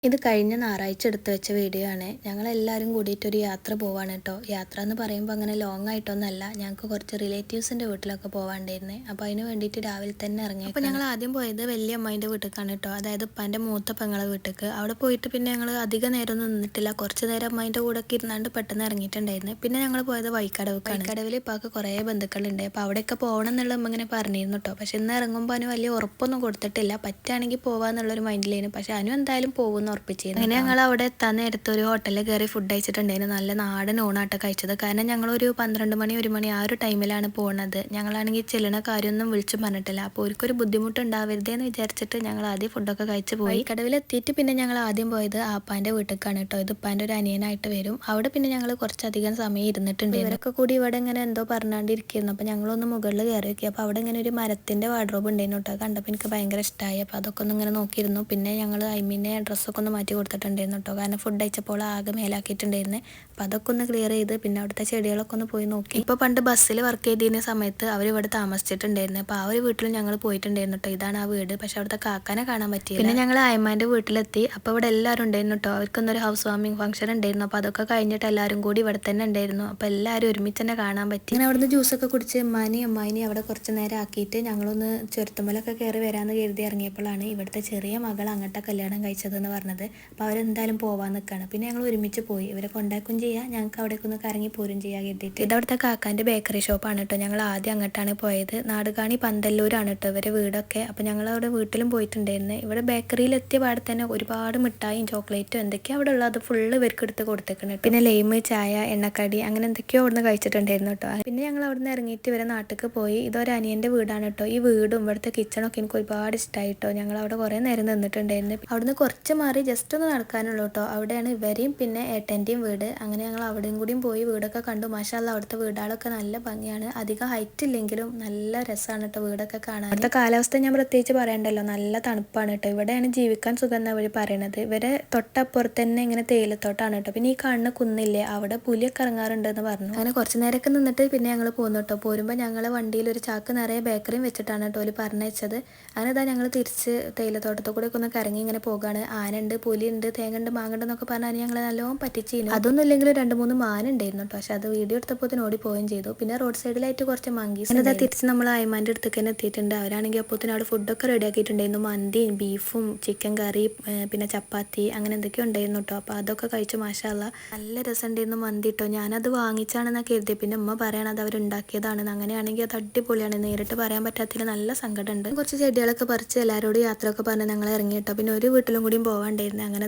ഇത് കഴിഞ്ഞ ഞായറാഴ്ച എടുത്ത് വെച്ച വീഡിയോ ആണ്. ഞങ്ങളെല്ലാവരും കൂടിയിട്ടൊരു യാത്ര പോവാണ് കേട്ടോ. യാത്ര എന്ന് പറയുമ്പോൾ അങ്ങനെ ലോങ് ആയിട്ടൊന്നല്ല, ഞങ്ങൾക്ക് കുറച്ച് റിലേറ്റീവ്സിൻ്റെ വീട്ടിലൊക്കെ പോകാണ്ടായിരുന്നേ. അപ്പോൾ അതിന് വേണ്ടിയിട്ട് രാവിലെ തന്നെ ഇറങ്ങി. അപ്പോൾ ഞങ്ങൾ ആദ്യം പോയത് വലിയ അമ്മായിൻ്റെ വീട്ടിലേക്കാണ് കേട്ടോ, അതായത് ഉപ്പാൻ്റെ മൂത്ത പെങ്ങളെ വീട്ടിലേക്ക്. അവിടെ പോയിട്ട് പിന്നെ ഞങ്ങൾ അധിക നേരം ഒന്നും നിന്നിട്ടില്ല, കുറച്ച് നേരം അമ്മായിൻ്റെ കൂടെ ഒക്കെ ഇരുന്നാണ്ട് പെട്ടെന്ന് ഇറങ്ങിയിട്ടുണ്ടായിരുന്നു. പിന്നെ ഞങ്ങൾ പോയത് വൈക്കടവിലേക്കാണ്. വൈക്കടവിൽ ഇപ്പൊക്കെ കുറേ ബന്ധുക്കളുണ്ട്, അപ്പോൾ അവിടെയൊക്കെ പോകണം എന്നുള്ള അമ്മ ഇങ്ങനെ പറഞ്ഞിരുന്നു കേട്ടോ. പക്ഷെ ഇന്ന് ഇറങ്ങുമ്പോൾ അതിന് വലിയ ഉറപ്പൊന്നും കൊടുത്തിട്ടില്ല, പറ്റുകയാണെങ്കിൽ പോകാമെന്നുള്ളൊരു മൈൻഡിലായിരുന്നു. പക്ഷെ അനു എന്തായാലും പോകുന്നു ഉറപ്പിച്ചിരുന്നു. അങ്ങനെ ഞങ്ങൾ അവിടെ എത്താൻ നേരത്തെ ഒരു ഹോട്ടലിൽ കയറി ഫുഡ് കഴിച്ചിട്ടുണ്ടായിരുന്നു. നല്ല നാടൻ ഊണാട്ട കഴിച്ചത്. കാരണം ഞങ്ങളൊരു 12 മണി 1 മണി ആ ഒരു ടൈമിലാണ് പോകുന്നത്. ഞങ്ങളാണെങ്കിൽ ചെല്ലണ കാര്യമൊന്നും വിളിച്ചു പറഞ്ഞിട്ടില്ല, അപ്പോൾ ഒരിക്കൊരു ബുദ്ധിമുട്ട് ഉണ്ടാവരുതേന്ന് വിചാരിച്ചിട്ട് ഞങ്ങൾ ആദ്യം ഫുഡൊക്കെ കഴിച്ച് പോയി. കടവിലെത്തിയിട്ട് പിന്നെ ഞങ്ങൾ ആദ്യം പോയത് ആപ്പാൻ്റെ വീട്ടിലേക്കാണ് കേട്ടോ. ഇത് ഉപ്പാൻ്റെ ഒരു അനിയനായിട്ട് വരും. അവിടെ പിന്നെ ഞങ്ങൾ കുറച്ചധികം സമയം ഇരുന്നിട്ടുണ്ട്. ഇവരൊക്കെ കൂടി ഇവിടെ ഇങ്ങനെ എന്തോ പറഞ്ഞാണ്ടിരിക്കുന്നു. അപ്പോൾ ഞങ്ങളൊന്ന് മുകളിൽ കയറി നോക്കി. അപ്പോൾ അവിടെ ഇങ്ങനെ ഒരു മരത്തിൻ്റെ വാർഡ്രോബ് ഉണ്ടായിരുന്നു കേട്ടോ. കണ്ടപ്പോൾ എനിക്ക് ഭയങ്കര ഇഷ്ടമായി. അപ്പോൾ അതൊക്കെ ഒന്ന് ഇങ്ങനെ നോക്കിയിരുന്നു. പിന്നെ ഞങ്ങൾ ഐമീനെ ഡ്രസ്സൊക്കെ ഒന്ന് മാറ്റി കൊടുത്തിട്ടുണ്ടായിരുന്നു കേട്ടോ, കാരണം ഫുഡ് കഴിച്ചപ്പോൾ ആകെ മേലാക്കിയിട്ടുണ്ടായിരുന്നു. അപ്പോൾ അതൊക്കെ ഒന്ന് ക്ലിയർ ചെയ്ത് പിന്നെ അവിടുത്തെ ചെടികളൊക്കെ ഒന്ന് പോയി നോക്കി. ഇപ്പോൾ പണ്ട് ബസ്സിൽ വർക്ക് ചെയ്തിരുന്ന സമയത്ത് അവർ ഇവിടെ താമസിച്ചിട്ടുണ്ടായിരുന്നു. അപ്പോൾ ആ ഒരു വീട്ടിൽ ഞങ്ങൾ പോയിട്ടുണ്ടായിരുന്നു കേട്ടോ. ഇതാണ് ആ വീട്. പക്ഷെ അവിടുത്തെ കാക്കാനെ കാണാൻ പറ്റിയില്ല. പിന്നെ ഞങ്ങൾ അയമാൻ്റെ വീട്ടിലെത്തി. അപ്പോൾ ഇവിടെ എല്ലാവരും ഉണ്ടായിരുന്നു കേട്ടോ. അവർക്കൊന്നൊരു ഹൗസ് വാമിങ് ഫംഗ്ഷൻ ഉണ്ടായിരുന്നു. അപ്പോൾ അതൊക്കെ കഴിഞ്ഞിട്ട് എല്ലാവരും കൂടി ഇവിടെ തന്നെ ഉണ്ടായിരുന്നു. അപ്പോൾ എല്ലാവരും ഒരുമിച്ച് തന്നെ കാണാൻ പറ്റി. അങ്ങനെ അവിടുന്ന് ജ്യൂസൊക്കെ കുടിച്ച് അമ്മാനെയും അമ്മായിനെയും അവിടെ കുറച്ച് നേരം ആക്കിയിട്ട് ഞങ്ങളൊന്ന് ചുരത്തുമലൊക്കെ കയറി വരാമെന്ന് കരുതി ഇറങ്ങിയപ്പോഴാണ് ഇവിടുത്തെ ചെറിയ മകൾ അങ്ങോട്ട് കല്യാണം കഴിച്ചതെന്ന് പറഞ്ഞത്. അപ്പോൾ അവരെന്തായാലും പോവാൻ നിൽക്കുകയാണ്. പിന്നെ ഞങ്ങൾ ഒരുമിച്ച് പോയി. ഇവരെ കൊണ്ടാക്കും ചെയ്യാം, ഞങ്ങൾക്ക് അവിടേക്ക് ഒന്ന് കറങ്ങി പോരും ചെയ്യാൻ കരുതിയിട്ട്. ഇതവിടുത്തെ കാക്കാൻ്റെ ബേക്കറി ഷോപ്പാണ് കേട്ടോ. ഞങ്ങൾ ആദ്യം അങ്ങോട്ടാണ് പോയത്. നാടുകാണി പന്തല്ലൂരാണ് കേട്ടോ ഇവരെ വീടൊക്കെ. അപ്പോൾ ഞങ്ങൾ അവിടെ വീട്ടിലും പോയിട്ടുണ്ടായിരുന്നു. ഇവിടെ ബേക്കറിയിൽ എത്തിയ പാടെ തന്നെ ഒരുപാട് മിഠായും ചോക്ലേറ്റും എന്തൊക്കെയോ അവിടെ ഉള്ളത് ഫുള്ള് ഇവർക്ക് എടുത്ത് കൊടുത്തേക്കണം. പിന്നെ ലെയിമ്, ചായ, എണ്ണക്കടി അങ്ങനെ എന്തൊക്കെയോ അവിടുന്ന് കഴിച്ചിട്ടുണ്ടായിരുന്നു കേട്ടോ. പിന്നെ ഞങ്ങൾ അവിടുന്ന് ഇറങ്ങിയിട്ട് ഇവരെ നാട്ടിലേക്ക് പോയി. ഇതൊരു അനിയൻ്റെ വീടാണ് കേട്ടോ. ഈ വീടും ഇവിടുത്തെ കിച്ചണൊക്കെ എനിക്ക് ഒരുപാട് ഇഷ്ടമായി കേട്ടോ. ഞങ്ങൾ അവിടെ കുറേ നേരം നിന്നിട്ടുണ്ടായിരുന്നു. അവിടുന്ന് കുറച്ച് മാറി ജസ്റ്റ് ഒന്ന് നടക്കാനുള്ളൂ കേട്ടോ. അവിടെയാണ് ഇവരെയും പിന്നെ ഏട്ടൻ്റെയും വീട്. അങ്ങനെ ഞങ്ങൾ അവിടെയും കൂടിയും പോയി വീടൊക്കെ കണ്ടു. മാഷാഅല്ലാഹ് അവിടുത്തെ വീടുകളൊക്കെ നല്ല ഭംഗിയാണ്. അധികം ഹൈറ്റ് ഇല്ലെങ്കിലും നല്ല രസമാണ് കേട്ടോ വീടൊക്കെ കാണാൻ. അവിടുത്തെ കാലാവസ്ഥ ഞാൻ പ്രത്യേകിച്ച് പറയണ്ടല്ലോ, നല്ല തണുപ്പാണ് കേട്ടോ. ഇവിടെയാണ് ജീവിക്കാൻ സുഖം എന്ന് അവർ പറയണത്. ഇവരെ തൊട്ടപ്പുറത്ത് തന്നെ ഇങ്ങനെ തേയിലത്തോട്ടാണ് കേട്ടോ. പിന്നെ ഈ കാണുന്ന കുന്നില്ലേ, അവിടെ പുലിയൊക്കെ ഇറങ്ങാറുണ്ടെന്ന് പറഞ്ഞു. അങ്ങനെ കുറച്ച് നേരമൊക്കെ നിന്നിട്ട് പിന്നെ ഞങ്ങൾ പോന്നു കേട്ടോ. പോരുമ്പോൾ ഞങ്ങളെ വണ്ടിയിൽ ഒരു ചാക്ക് നിറയെ ബേക്കറിയും വെച്ചിട്ടാണ് കേട്ടോ അവർ പറഞ്ഞയച്ചത്. അങ്ങനെ ഇതാ ഞങ്ങൾ തിരിച്ച് തേയിലത്തോട്ടത്തിൽ കൂടെ ഒക്കെ ഒന്ന് കറങ്ങി ഇങ്ങനെ പോകുകയാണ്. ആനയുണ്ട്, പുലിയുണ്ട്, തേങ്ങണ്ട്, മാങ്ങണ്ട് എന്നൊക്കെ പറഞ്ഞാൽ ഞങ്ങൾ നല്ലോണം പറ്റിച്ചിരുന്നു. അതൊന്നും ഇല്ലെങ്കിലും 2-3 മാൻ ഉണ്ടായിരുന്നു കേട്ടോ. പക്ഷെ അത് വീഡിയോ എടുത്തപ്പോൾ ഓടി പോവുകയും ചെയ്തു. പിന്നെ റോഡ് സൈഡിലായിട്ട് കുറച്ച് മങ്കീസ്. അതാ തിരിച്ച് നമ്മൾ അയമാൻ്റെ അടുത്തേക്ക് തന്നെ എത്തിയിട്ടുണ്ട്. അവരാണെങ്കിൽ അപ്പോൾ അവിടെ ഫുഡൊക്കെ റെഡി ആക്കിയിട്ടുണ്ടായിരുന്നു. മന്തിയും ബീഫും ചിക്കൻ കറി പിന്നെ ചപ്പാത്തി അങ്ങനെ എന്തൊക്കെയോ ഉണ്ടായിരുന്നു കേട്ടോ. അപ്പോൾ അതൊക്കെ കഴിച്ചു. മാഷാഅല്ലാഹ് നല്ല രസമുണ്ടായിരുന്നു മന്തി കേട്ടോ. ഞാനത് വാങ്ങിച്ചാണെന്നൊക്കെ കരുതി. പിന്നെ ഉമ്മ പറയണത് അവരുണ്ടാക്കിയതാണെന്ന്. അങ്ങനെയാണെങ്കിൽ അത് അടിപൊളിയാണ്. നേരിട്ട് പറയാൻ പറ്റാത്തതിൽ നല്ല സങ്കടമുണ്ട്. കുറച്ച് ചെടികളൊക്കെ പറിച്ച് എല്ലാവരോടും യാത്രയൊക്കെ പറഞ്ഞ് ഞങ്ങൾ ഇറങ്ങി കേട്ടോ. പിന്നെ ഒരു വീട്ടിലും കൂടിയും പോകാണ്ടായിരുന്നു. അങ്ങനെ